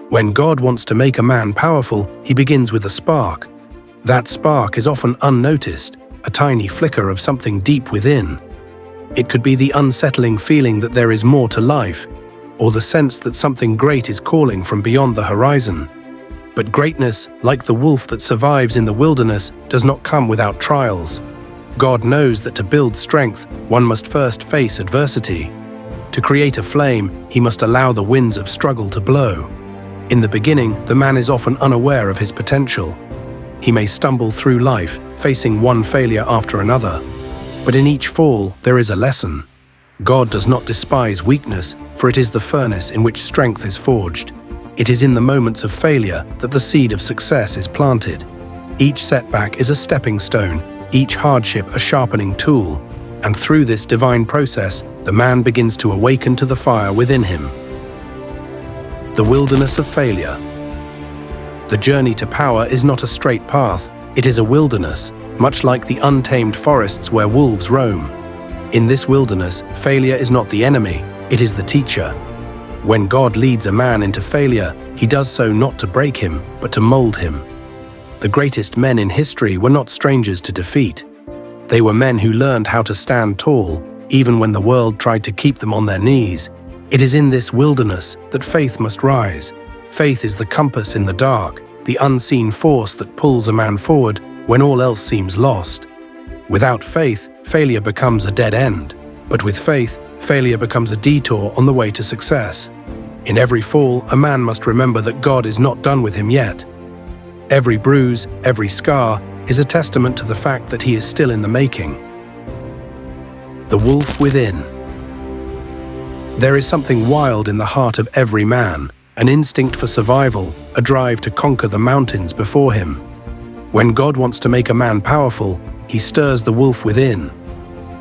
When God wants to make a man powerful, he begins with a spark. That spark is often unnoticed, a tiny flicker of something deep within. It could be the unsettling feeling that there is more to life, or the sense that something great is calling from beyond the horizon. But greatness, like the wolf that survives in the wilderness, does not come without trials. God knows that to build strength, one must first face adversity. To create a flame, he must allow the winds of struggle to blow. In the beginning, the man is often unaware of his potential. He may stumble through life, facing one failure after another. But in each fall, there is a lesson. God does not despise weakness, for it is the furnace in which strength is forged. It is in the moments of failure that the seed of success is planted. Each setback is a stepping stone, each hardship a sharpening tool, and through this divine process, the man begins to awaken to the fire within him. The wilderness of failure. The journey to power is not a straight path, it is a wilderness, much like the untamed forests where wolves roam. In this wilderness, failure is not the enemy, it is the teacher. When God leads a man into failure, he does so not to break him, but to mold him. The greatest men in history were not strangers to defeat. They were men who learned how to stand tall, even when the world tried to keep them on their knees. It is in this wilderness that faith must rise. Faith is the compass in the dark, the unseen force that pulls a man forward when all else seems lost. Without faith, failure becomes a dead end. But with faith, failure becomes a detour on the way to success. In every fall, a man must remember that God is not done with him yet. Every bruise, every scar, is a testament to the fact that he is still in the making. The wolf within. There is something wild in the heart of every man, an instinct for survival, a drive to conquer the mountains before him. When God wants to make a man powerful, he stirs the wolf within.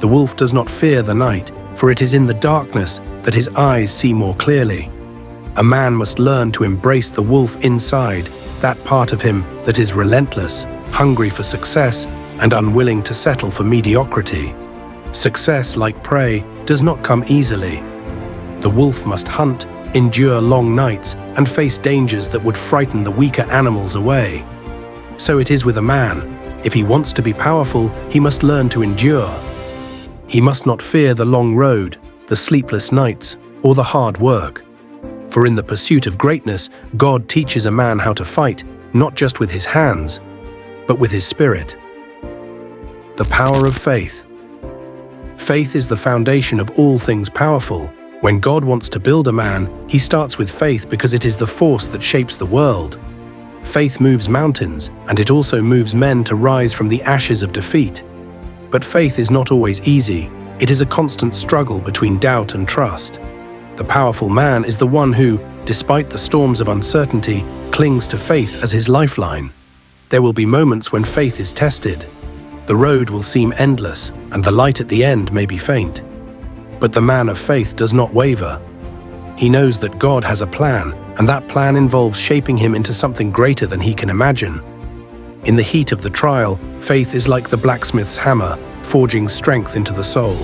The wolf does not fear the night, for it is in the darkness that his eyes see more clearly. A man must learn to embrace the wolf inside, that part of him that is relentless, hungry for success, and unwilling to settle for mediocrity. Success, like prey, does not come easily. The wolf must hunt, endure long nights, and face dangers that would frighten the weaker animals away. So it is with a man. If he wants to be powerful, he must learn to endure. He must not fear the long road, the sleepless nights, or the hard work. For in the pursuit of greatness, God teaches a man how to fight, not just with his hands, but with his spirit. The power of faith. Faith is the foundation of all things powerful. When God wants to build a man, he starts with faith because it is the force that shapes the world. Faith moves mountains, and it also moves men to rise from the ashes of defeat. But faith is not always easy. It is a constant struggle between doubt and trust. The powerful man is the one who, despite the storms of uncertainty, clings to faith as his lifeline. There will be moments when faith is tested. The road will seem endless, and the light at the end may be faint. But the man of faith does not waver. He knows that God has a plan, and that plan involves shaping him into something greater than he can imagine. In the heat of the trial, faith is like the blacksmith's hammer, forging strength into the soul.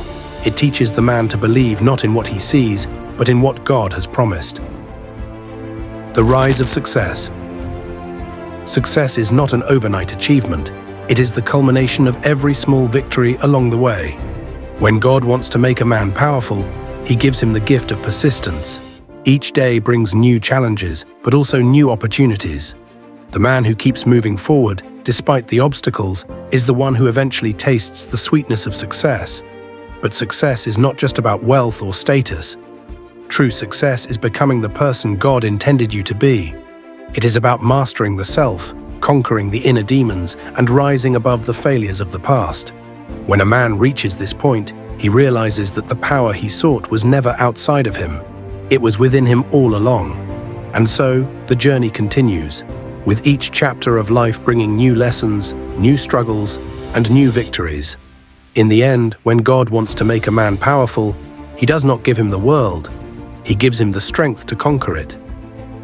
It teaches the man to believe not in what he sees, but in what God has promised. The rise of success. Success is not an overnight achievement. It is the culmination of every small victory along the way. When God wants to make a man powerful, he gives him the gift of persistence. Each day brings new challenges, but also new opportunities. The man who keeps moving forward, despite the obstacles, is the one who eventually tastes the sweetness of success. But success is not just about wealth or status. True success is becoming the person God intended you to be. It is about mastering the self, conquering the inner demons, and rising above the failures of the past. When a man reaches this point, he realizes that the power he sought was never outside of him. It was within him all along. And so, the journey continues, with each chapter of life bringing new lessons, new struggles, and new victories. In the end, when God wants to make a man powerful, he does not give him the world. He gives him the strength to conquer it.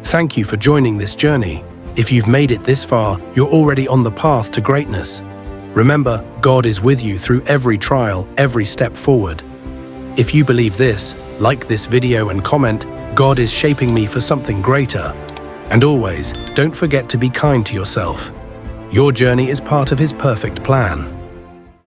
Thank you for joining this journey. If you've made it this far, you're already on the path to greatness. Remember, God is with you through every trial, every step forward. If you believe this, like this video and comment, God is shaping me for something greater. And always, don't forget to be kind to yourself. Your journey is part of his perfect plan.